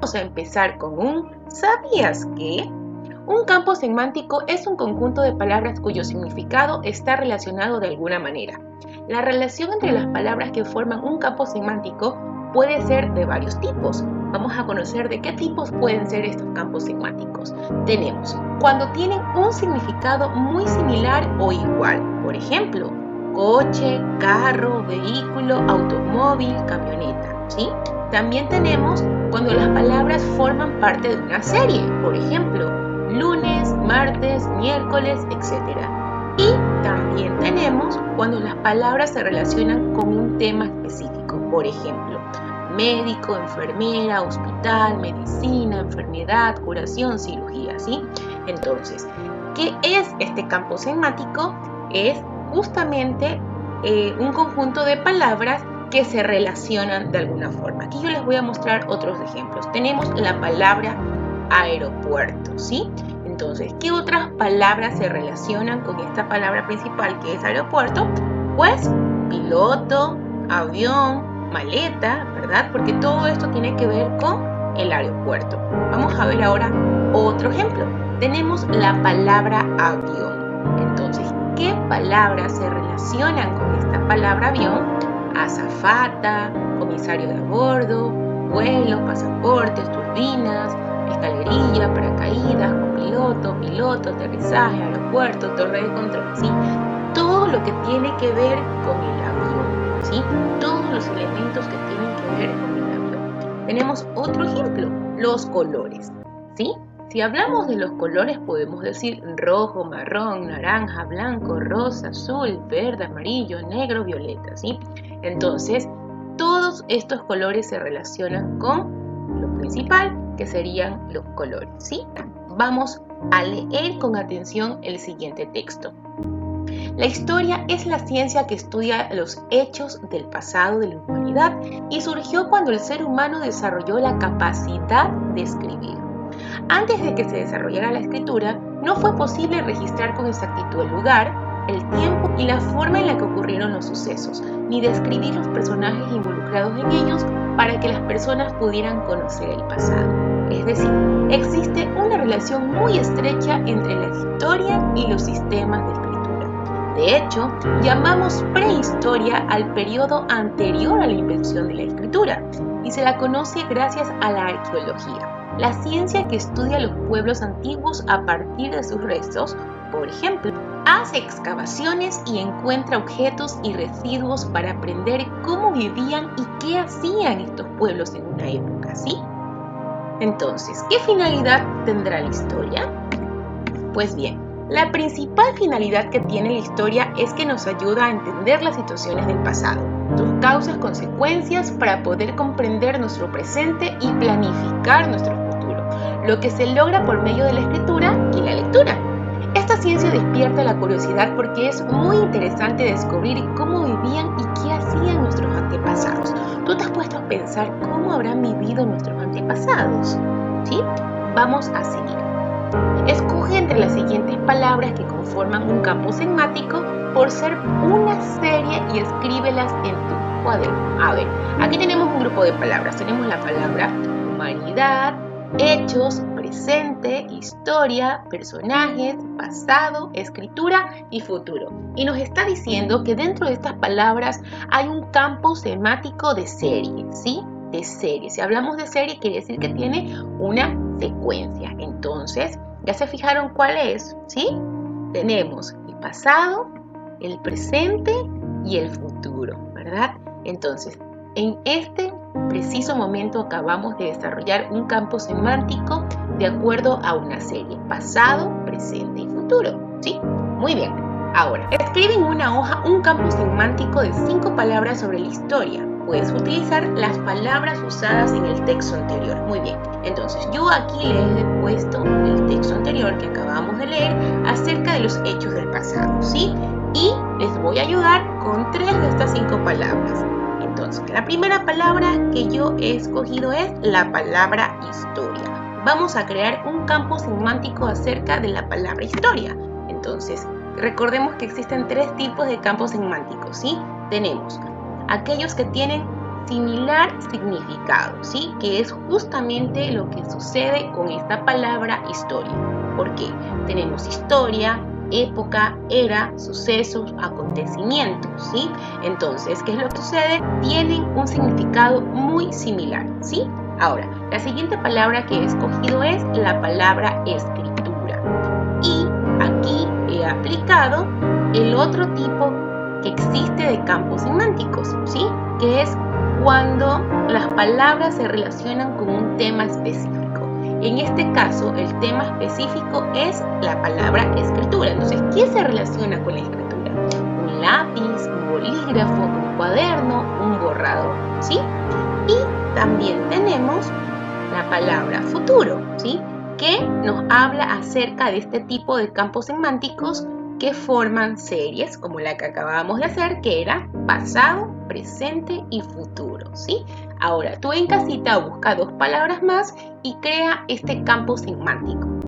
Vamos a empezar con un ¿sabías qué? Un campo semántico es un conjunto de palabras cuyo significado está relacionado de alguna manera. La relación entre las palabras que forman un campo semántico puede ser de varios tipos. Vamos a conocer de qué tipos pueden ser estos campos semánticos. Tenemos cuando tienen un significado muy similar o igual. Por ejemplo, coche, carro, vehículo, automóvil, camioneta, ¿sí? También tenemos cuando las palabras forman parte de una serie. Por ejemplo, lunes, martes, miércoles, etc. Y también tenemos cuando las palabras se relacionan con un tema específico. Por ejemplo, médico, enfermera, hospital, medicina, enfermedad, curación, cirugía, ¿sí? Entonces, ¿qué es este campo semántico? Es justamente un conjunto de palabras que se relacionan de alguna forma. Aquí yo les voy a mostrar otros ejemplos. Tenemos la palabra aeropuerto, ¿sí? Entonces, ¿qué otras palabras se relacionan con esta palabra principal que es aeropuerto? Pues piloto, avión, maleta, ¿verdad? Porque todo esto tiene que ver con el aeropuerto. Vamos a ver ahora otro ejemplo. Tenemos la palabra avión. Entonces, ¿qué palabras se relacionan con esta palabra avión? Azafata, comisario de a bordo, vuelo, pasaportes, turbinas, escalerilla, paracaídas, copiloto, piloto, aterrizaje, aeropuerto, torre de control, ¿sí? Todo lo que tiene que ver con el avión, ¿sí? Todos los elementos que tienen que ver con el avión. Tenemos otro ejemplo, los colores, ¿sí? Si hablamos de los colores podemos decir rojo, marrón, naranja, blanco, rosa, azul, verde, amarillo, negro, violeta, ¿sí? Entonces, todos estos colores se relacionan con lo principal, que serían los colores, ¿sí? Vamos a leer con atención el siguiente texto. La historia es la ciencia que estudia los hechos del pasado de la humanidad y surgió cuando el ser humano desarrolló la capacidad de escribir. Antes de que se desarrollara la escritura, no fue posible registrar con exactitud el lugar, el tiempo y la forma en la que ocurrieron los sucesos, ni describir los personajes involucrados en ellos para que las personas pudieran conocer el pasado. Es decir, existe una relación muy estrecha entre la historia y los sistemas de escritura. De hecho, llamamos prehistoria al periodo anterior a la invención de la escritura y se la conoce gracias a la arqueología, la ciencia que estudia los pueblos antiguos a partir de sus restos. Por ejemplo, hace excavaciones y encuentra objetos y residuos para aprender cómo vivían y qué hacían estos pueblos en una época, ¿sí? Entonces, ¿qué finalidad tendrá la historia? Pues bien, la principal finalidad que tiene la historia es que nos ayuda a entender las situaciones del pasado, sus causas, consecuencias, para poder comprender nuestro presente y planificar nuestro futuro, lo que se logra por medio de la escritura y la lectura. Esta ciencia despierta la curiosidad porque es muy interesante descubrir cómo vivían y qué hacían nuestros antepasados. ¿Tú te has puesto a pensar cómo habrán vivido nuestros antepasados? ¿Sí? Vamos a seguir. Escoge entre las siguientes palabras que conforman un campo semántico por ser una serie y escríbelas en tu cuaderno. A ver, aquí tenemos un grupo de palabras. Tenemos la palabra humanidad, hechos, presente, historia, personajes, pasado, escritura y futuro. Y nos está diciendo que dentro de estas palabras hay un campo semántico de serie, ¿sí? De serie. Si hablamos de serie, quiere decir que tiene una secuencia. Entonces, ¿ya se fijaron cuál es? ¿Sí? Tenemos el pasado, el presente y el futuro, ¿verdad? Entonces, en este preciso momento acabamos de desarrollar un campo semántico de acuerdo a una serie, pasado, presente y futuro, ¿sí? Muy bien. Ahora, escribe en una hoja un campo semántico de 5 palabras sobre la historia. Puedes utilizar las palabras usadas en el texto anterior. Muy bien. Entonces, yo aquí les he puesto el texto anterior que acabamos de leer acerca de los hechos del pasado, ¿sí? Y les voy a ayudar con 3 de estas 5 palabras. Entonces, la primera palabra que yo he escogido es la palabra historia. Vamos a crear un campo semántico acerca de la palabra historia. Entonces, recordemos que existen 3 tipos de campos semánticos, ¿sí? Tenemos aquellos que tienen similar significado, ¿sí? Que es justamente lo que sucede con esta palabra historia. ¿Por qué? Tenemos historia, época, era, sucesos, acontecimientos, ¿sí? Entonces, ¿qué es lo que sucede? Tienen un significado muy similar, ¿sí? Ahora, la siguiente palabra que he escogido es la palabra escritura. Y aquí he aplicado el otro tipo que existe de campos semánticos, ¿sí? Que es cuando las palabras se relacionan con un tema específico. En este caso, el tema específico es la palabra escritura. Entonces, ¿qué se relaciona con la escritura? Un lápiz, un bolígrafo, un cuaderno, un borrador, ¿sí? Y también tenemos la palabra futuro, ¿sí? Que nos habla acerca de este tipo de campos semánticos que forman series, como la que acabamos de hacer, que era pasado, presente y futuro, ¿sí? Ahora, tú en casita busca dos palabras más y crea este campo semántico.